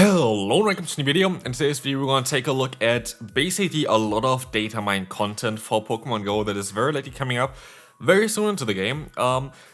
Hello, welcome to the video. In today's video we're going to take a look at basically a lot of data mine content for Pokemon Go that is very likely coming up very soon into the game.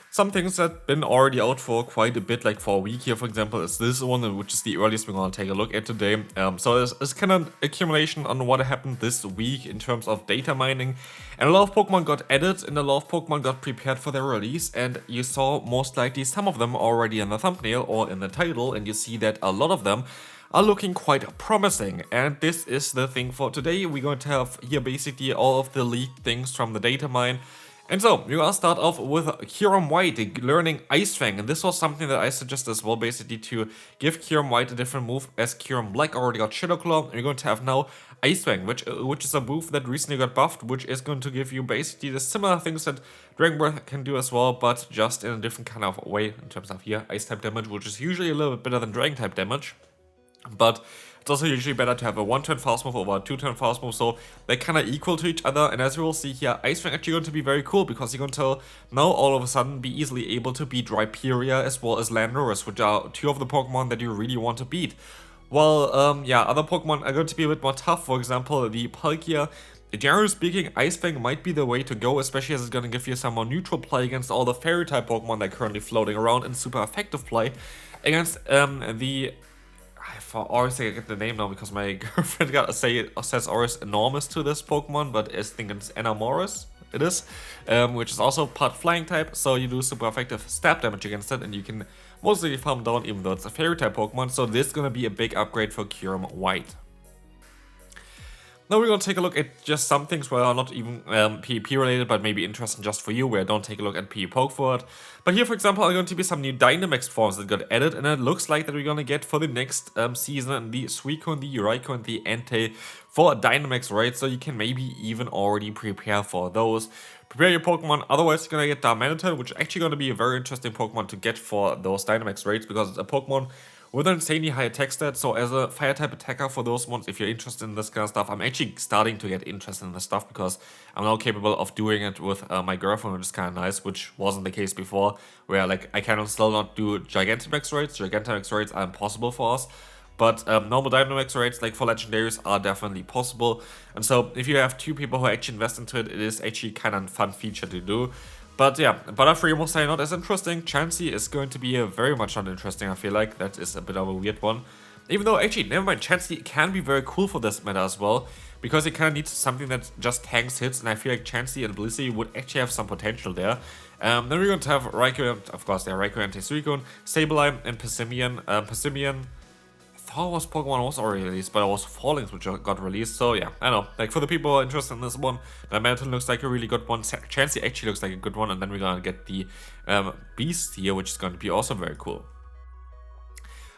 Some things that have been already out for quite a bit, like for a week here for example, is this one, which is the earliest we're going to take a look at today. So it's kind of accumulation on what happened this week in terms of data mining, and a lot of Pokemon got added and a lot of Pokemon got prepared for their release, and you saw most likely some of them already in the thumbnail or in the title, and you see that a lot of them are looking quite promising. And this is the thing for today. We're going to have here basically all of the leaked things from the data mine. And so, we're gonna start off with Kyurem White learning Ice Fang, and this was something that I suggested as well, basically to give Kyurem White a different move, as Kyurem Black already got Shadow Claw, and you're going to have now Ice Fang, which is a move that recently got buffed, which is going to give you basically the similar things that Dragon Breath can do as well, but just in a different kind of way in terms of here, Ice type damage, which is usually a little bit better than Dragon type damage. But it's also usually better to have a 1-turn fast move over a 2-turn fast move, so they're kind of equal to each other. And as we will see here, Ice Fang actually going to be very cool, because you're going to now all of a sudden be easily able to beat Rhyperior as well as Landorus, which are two of the Pokemon that you really want to beat. While, yeah, other Pokemon are going to be a bit more tough. For example, the Palkia. Generally speaking, Ice Fang might be the way to go, especially as it's going to give you some more neutral play against all the Fairy type Pokemon that are currently floating around, and super effective play against the... For Oris, I get the name now because my girlfriend says Oris enormous to this Pokemon, but I think it's Enamoris, it is, which is also part flying type, so you do super effective stab damage against it, and you can mostly farm down even though it's a fairy type Pokemon, so this is gonna be a big upgrade for Kyurem White. Now we're going to take a look at just some things where are not even PvP related, but maybe interesting just for you, where I don't take a look at PvP poke for it. But here, for example, are going to be some new Dynamax forms that got added, and it looks like that we're going to get for the next season the Suicune, the Raikou, and the Entei for Dynamax raids, so you can maybe even already prepare for those. Prepare your Pokemon, otherwise you're going to get Darmanitan, which is actually going to be a very interesting Pokemon to get for those Dynamax raids, because it's a Pokemon with an insanely high attack stat. So as a fire type attacker for those ones, if you're interested in this kind of stuff, I'm actually starting to get interested in this stuff, because I'm now capable of doing it with my girlfriend, which is kind of nice, which wasn't the case before, where like I can still not do Gigantamax raids. Gigantamax raids are impossible for us. But normal Dynamax raids, like for legendaries, are definitely possible. And so if you have two people who actually invest into it, it is actually kind of a fun feature to do. But yeah, Butterfree most likely not as interesting. Chansey is going to be very much not interesting, I feel like. That is a bit of a weird one. Even though, actually, never mind, Chansey can be very cool for this meta as well, because it kind of needs something that just tanks hits, and I feel like Chansey and Blissey would actually have some potential there. Then we're going to have Raikou, of course, Raikou and Suicune, Sableye, and Passimian. I thought was Pokemon was already released, but it was Fallings which got released, so yeah, I know. Like, for the people interested in this one, Darmanitan looks like a really good one, Chansey actually looks like a good one, and then we're gonna get the Beast here, which is going to be also very cool.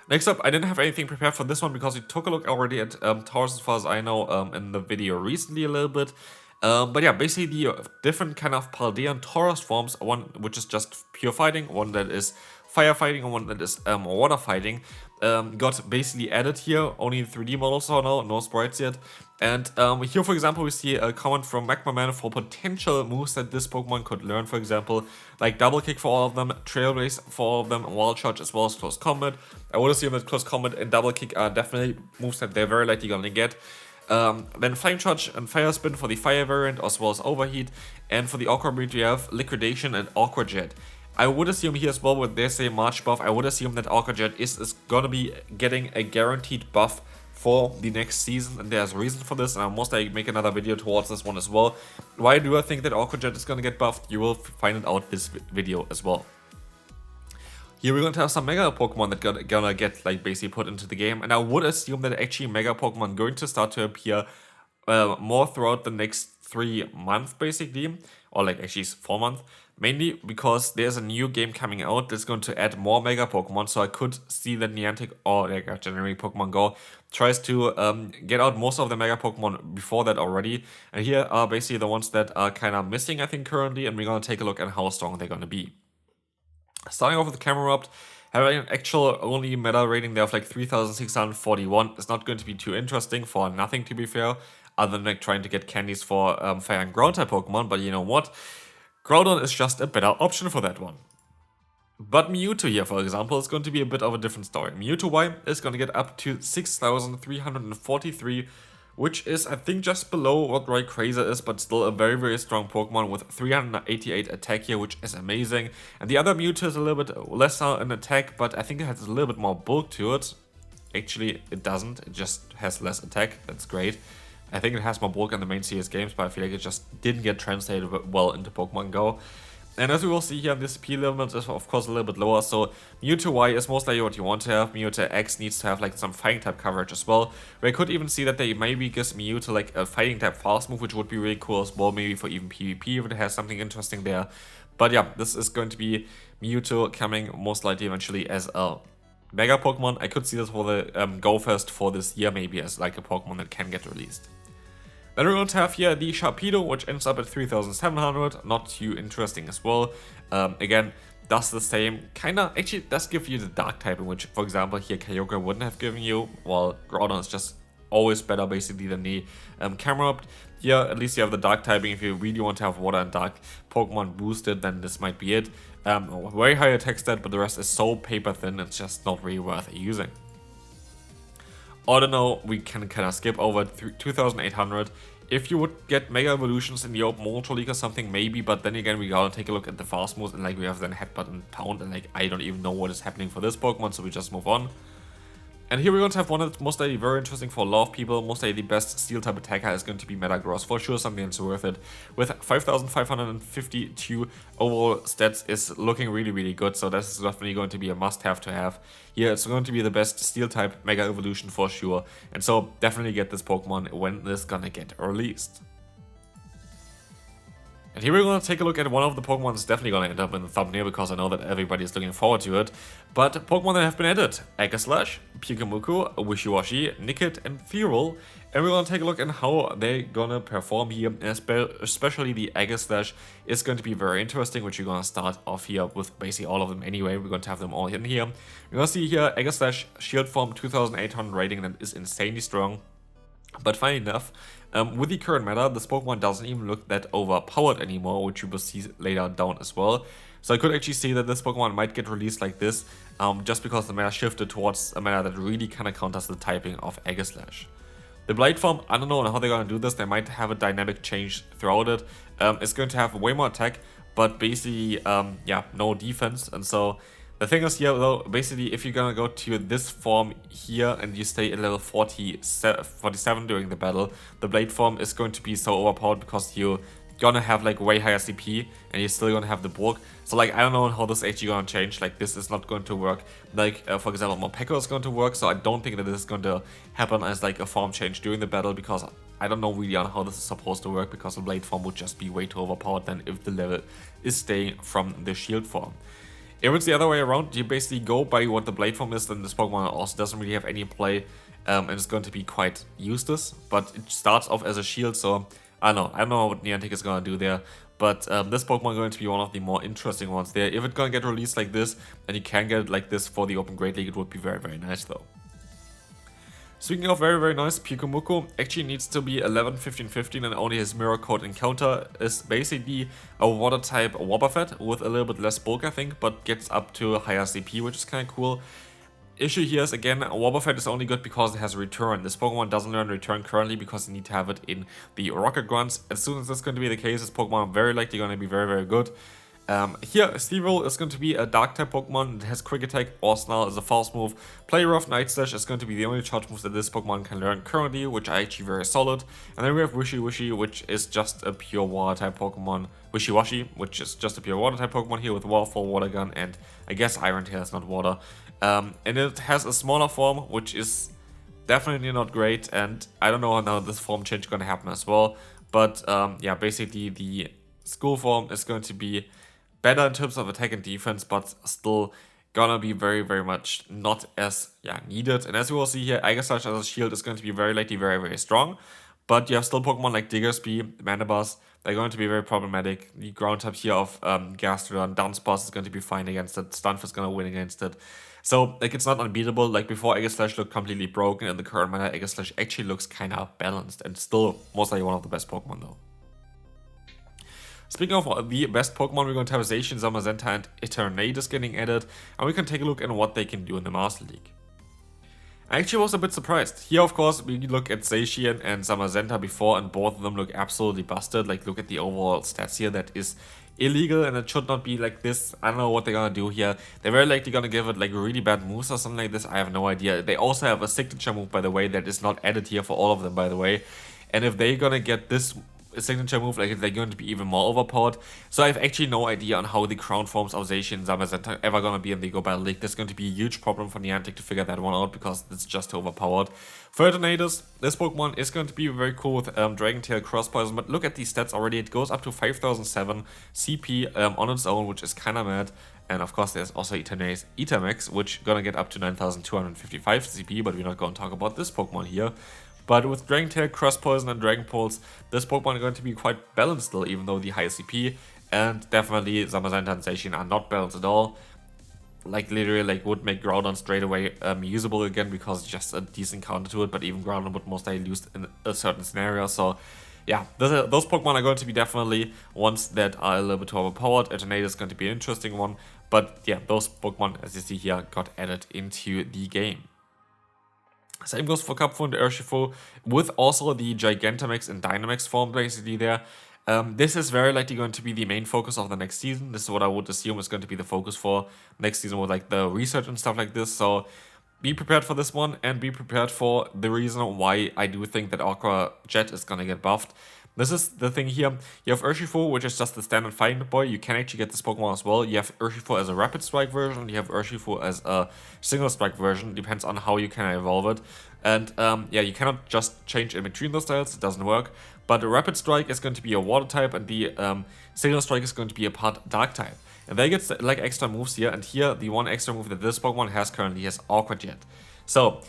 Next up, I didn't have anything prepared for this one, because we took a look already at Tauros, as far as I know, in the video recently a little bit. But yeah, basically the different kind of Paldean Tauros forms, one which is just pure fighting, one that is fire fighting, and one that is water fighting, got basically added here. Only 3D models are now, no sprites yet. And here, for example, we see a comment from Magma Man for potential moves that this Pokemon could learn, for example, like Double Kick for all of them, Trailblaze for all of them, Wild Charge as well as Close Combat. I would assume that Close Combat and Double Kick are definitely moves that they're very likely gonna get. Then Flame Charge and Fire Spin for the Fire variant, as well as Overheat. And for the Aqua breed, we have Liquidation and Aqua Jet. I would assume here as well, with there's a March buff, I would assume that Aqua Jet is gonna be getting a guaranteed buff for the next season, and there's a reason for this, and I'll most likely make another video towards this one as well. Why do I think that Aqua Jet is gonna get buffed? You will find it out this video as well. Here we're going to have some Mega Pokemon that gonna get like basically put into the game, and I would assume that actually Mega Pokemon going to start to appear more throughout the next 3 months basically, or like actually 4 months, mainly because there's a new game coming out that's going to add more Mega Pokemon, so I could see that Niantic or like generic Pokemon Go tries to get out most of the Mega Pokemon before that already, and here are basically the ones that are kind of missing I think currently, and we're going to take a look at how strong they're going to be. Starting off with the Camerupt, having an actual only meta rating there of like 3641 is not going to be too interesting for nothing, to be fair, other than like trying to get candies for Fire and Ground type Pokemon, but you know what? Groudon is just a better option for that one. But Mewtwo here, for example, is going to be a bit of a different story. Mewtwo Y is going to get up to 6,343, which is, I think, just below what Rayquaza is, but still a very, very strong Pokemon with 388 attack here, which is amazing. And the other Mewtwo is a little bit lesser in attack, but I think it has a little bit more bulk to it. Actually, it doesn't. It just has less attack. That's great. I think it has more bulk in the main CS games, but I feel like it just didn't get translated well into Pokemon Go. And as we will see here, this P limit is of course a little bit lower, so Mewtwo Y is most likely what you want to have. Mewtwo X needs to have like some fighting type coverage as well. We could even see that they maybe gives Mewtwo like a fighting type fast move, which would be really cool as well, maybe for even PvP if it has something interesting there. But yeah, this is going to be Mewtwo coming most likely eventually as a Mega Pokemon. I could see this for the Go Fest for this year, maybe as like a Pokemon that can get released. Then we're going to have here the Sharpedo, which ends up at 3,700, not too interesting as well. Again, does the same, kinda, actually does give you the Dark typing, which for example here Kyogre wouldn't have given you, while Groudon is just always better basically than the Camerupt. Here at least you have the Dark typing. If you really want to have Water and Dark Pokemon boosted, then this might be it. Very high attack stat, but the rest is so paper thin, it's just not really worth using. I don't know, we can kind of skip over 2,800. If you would get Mega Evolutions in the Open Ultra League or something, maybe, but then again, we gotta take a look at the fast moves, and like we have then Headbutt and Pound, and like I don't even know what is happening for this Pokemon, so we just move on. And here we're going to have one that's most likely very interesting for a lot of people. Most likely the best Steel type attacker is going to be Metagross, for sure, something that's worth it. With 5,552 overall stats is looking really, really good, so that's definitely going to be a must-have to have. Here it's going to be the best Steel type Mega Evolution for sure, and so definitely get this Pokemon when this gonna get released. And here we're going to take a look at one of the Pokemon that's definitely going to end up in the thumbnail, because I know that everybody is looking forward to it. But Pokemon that have been added: Aegislash, Pyukumuku, Wishiwashi, Nickit, and Fearow. And we're going to take a look at how they're going to perform here, especially the Aegislash is going to be very interesting, which we're going to start off here with basically all of them anyway. We're going to have them all in here. We're going to see here Aegislash Shield Form 2,800 rating, that is insanely strong. But funny enough, with the current meta, this Pokemon doesn't even look that overpowered anymore, which you will see later down as well. So I could actually see that this Pokemon might get released like this, just because the meta shifted towards a meta that really kind of counters the typing of Aegislash. The Blade Form, I don't know how they're going to do this. They might have a dynamic change throughout it. It's going to have way more attack, but basically, yeah, no defense. And so the thing is here, though, basically, if you're gonna go to this form here and you stay at level 47 during the battle, the Blade Form is going to be so overpowered because you're gonna have like way higher CP and you're still gonna have the bulk. So like, I don't know how this is actually gonna change. Like, this is not going to work. Like, for example, Morpeko is going to work, so I don't think that this is going to happen as like a form change during the battle, because I don't know really on how this is supposed to work, because the Blade Form would just be way too overpowered than if the level is staying from the Shield Form. If it's the other way around, you basically go by what the Blade Form is, then this Pokemon also doesn't really have any play, and it's going to be quite useless. But it starts off as a shield, so I don't know what Niantic is going to do there. But this Pokemon is going to be one of the more interesting ones there. If it's going to get released like this, and you can get it like this for the Open Great League, it would be very, very nice though. Speaking of very, very nice, Pyukumuku actually needs to be 11, 15, 15, and only his Mirror Coat Encounter is basically a Water type Wobbuffet with a little bit less bulk, I think, but gets up to a higher CP, which is kind of cool. Issue here is, again, Wobbuffet is only good because it has a Return. This Pokemon doesn't learn Return currently because you need to have it in the Rocket Grunts. As soon as that's going to be the case, this Pokemon very likely going to be very, very good. Here, Stevo is going to be a Dark type Pokemon. It has Quick Attack or Snarl as a fast move. Play Rough, Night Slash is going to be the only charge moves that this Pokemon can learn currently, which are actually very solid. And then we have Wishiwashi, which is just a pure Water type Pokemon. Wishiwashi, which is just a pure Water type Pokemon here with Waterfall, Water Gun, and I guess Iron Tail is not water. And it has a smaller form, which is definitely not great, and I don't know how this form change is going to happen as well. But yeah, basically the school form is going to be better in terms of attack and defense, but still gonna be very, very much not as needed. And as we will see here, Aegislash as a shield is going to be very likely very, very strong. But you have still Pokemon like Diggersby, Mandibuzz, they're going to be very problematic. The ground type here of Gastrodon, Dunsparce is going to be fine against it, Stunfisk is going to win against it. So like, it's not unbeatable. Like before, Aegislash looked completely broken. In the current meta, Aegislash actually looks kind of balanced and still most likely one of the best Pokemon though. Speaking of the best Pokemon, we're going to have Zacian, Zamazenta, and Eternatus getting added, and we can take a look at what they can do in the Master League. I actually was a bit surprised. Here, of course, we look at Zacian and Zamazenta before, and both of them look absolutely busted. Like, look at the overall stats here. That is illegal, and it should not be like this. I don't know what they're gonna do here. They're very likely gonna give it like really bad moves or something like this. I have no idea. They also have a signature move, by the way, that is not added here for all of them, by the way. And if they're gonna get this signature move, like they're going to be even more overpowered. So I have actually no idea on how the crown forms of Zacian and Zamazenta are ever gonna be in the Go Battle League. There's going to be a huge problem for Niantic to figure that one out because it's just overpowered. For Eternatus, this Pokemon is going to be very cool with Dragon Tail Cross Poison, but look at these stats already. It goes up to 5007 CP on its own, which is kinda mad. And of course there's also Eternatus Dynamax, which gonna get up to 9255 CP, but we're not gonna talk about this Pokemon here. But with Dragon Tail, Cross Poison, and Dragon Pulse, this Pokemon is going to be quite balanced still, even though the high CP. And definitely Zamazenta and Zacian are not balanced at all. Like literally, like would make Groudon straight away usable again because it's just a decent counter to it. But even Groudon would most likely lose in a certain scenario. So yeah, those Pokemon are going to be definitely ones that are a little bit too overpowered. Eternatus is going to be an interesting one. But yeah, those Pokemon, as you see here, got added into the game. Same goes for Cupfu and Urshifu, with also the Gigantamax and Dynamax form basically there. This is very likely going to be the main focus of the next season. This is what I would assume is going to be the focus for next season with like the research and stuff like this. So be prepared for this one and be prepared for the reason why I do think that Aqua Jet is going to get buffed. This is the thing here. You have Urshifu, which is just the standard Fighting Boy. You can actually get this Pokemon as well. You have Urshifu as a Rapid Strike version. You have Urshifu as a Single Strike version. Depends on how you can evolve it. And yeah, you cannot just change in between those styles. It doesn't work. But the Rapid Strike is going to be a Water type, and the Single Strike is going to be a part Dark type. And they get like extra moves here. And here, the one extra move that this Pokemon has currently is Aqua Jet. So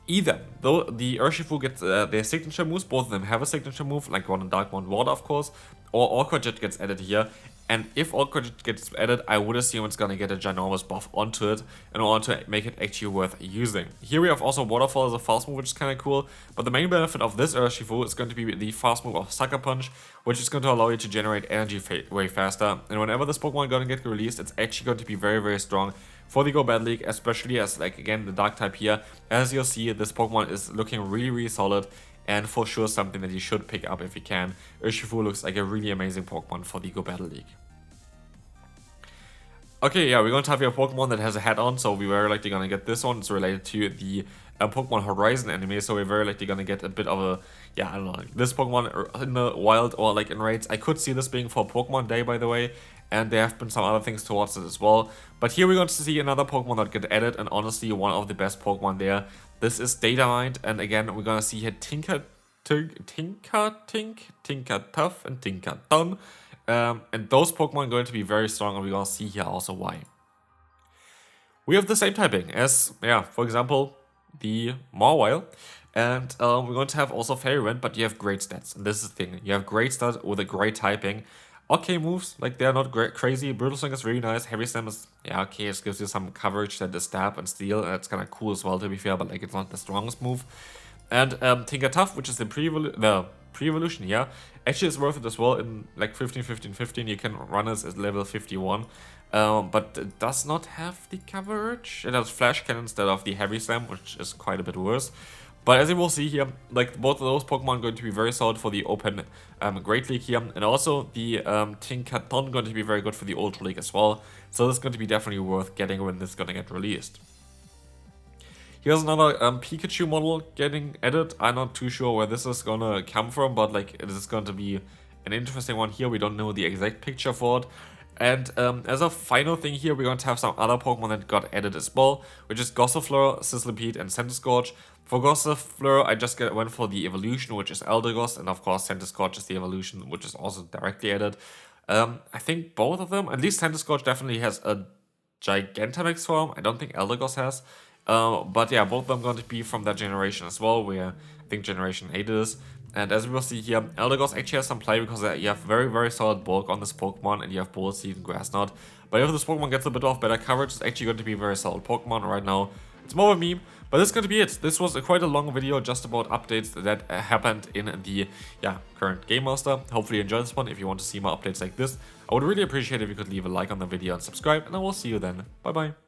either, though the Urshifu gets their signature moves, both of them have a signature move, like one Dark, one Water, of course, or Aqua Jet gets added here. And if Aqua Jet gets added, I would assume it's gonna get a ginormous buff onto it in order to make it actually worth using. Here we have also Waterfall as a fast move, which is kind of cool, but the main benefit of this Urshifu is going to be the fast move of Sucker Punch, which is going to allow you to generate energy way faster. And whenever this Pokemon is gonna get released, it's actually going to be very, very strong for the Go Battle League, especially as, like, again, the Dark type here. As you'll see, this Pokemon is looking really, really solid, and for sure something that you should pick up if you can. Urshifu looks like a really amazing Pokemon for the Go Battle League. Okay, yeah, we're going to have here a Pokemon that has a hat on, so we're very likely going to get this one. It's related to the Pokemon Horizon anime, so we're very likely going to get a bit of a, yeah, I don't know, like this Pokemon in the wild or like in raids. I could see this being for Pokemon Day, by the way, and there have been some other things towards it as well. But here we're going to see another Pokemon that get added, and honestly, one of the best Pokemon there. This is DATAMINED, and again, we're going to see here Tinker Tough, and Tinker Dun. And those Pokemon are going to be very strong, and we're going to see here also why. We have the same typing as, yeah, for example, the Mawile. And we're going to have also Fairy Wind, but you have great stats. And this is the thing. You have great stats with a great typing. Okay moves, like they're not great, crazy. Brutal Swing is really nice. Heavy Slam is, yeah, okay, it gives you some coverage that is Stab and Steel. And it's kind of cool as well, to be fair, but like it's not the strongest move. And Tinker Tough, which is the pre-evolution here, actually is worth it as well. In like 15, you can run this at level 51. But it does not have the coverage. It has Flash Cannon instead of the Heavy Slam, which is quite a bit worse. But as you will see here, like both of those Pokemon are going to be very solid for the Open Great League here. And also the Tinkaton going to be very good for the Ultra League as well. So this is going to be definitely worth getting when this is going to get released. Here's another Pikachu model getting added. I'm not too sure where this is going to come from, but like it is going to be an interesting one here. We don't know the exact picture for it. And as a final thing here, we're going to have some other Pokemon that got added as well, which is Gossifleur, Sizzlipede, and Centiskorch. For Gossifleur, I just went for the evolution, which is Eldegoss, and of course Centiskorch is the evolution, which is also directly added. I think both of them, at least Centiskorch definitely has a Gigantamax form. I don't think Eldegoss has. But yeah, both of them going to be from that generation as well, where I think Generation 8 is. And as we will see here, Eldegoss actually has some play because you have very solid bulk on this Pokemon and you have Bullet Seed and Grass Knot. But if this Pokemon gets a bit of better coverage, it's actually going to be a very solid Pokemon. Right now, it's more of a meme, but this is going to be it. This was quite a long video just about updates that happened in the current Game Master. Hopefully you enjoyed this one. If you want to see more updates like this, I would really appreciate if you could leave a like on the video and subscribe, and I will see you then. Bye bye.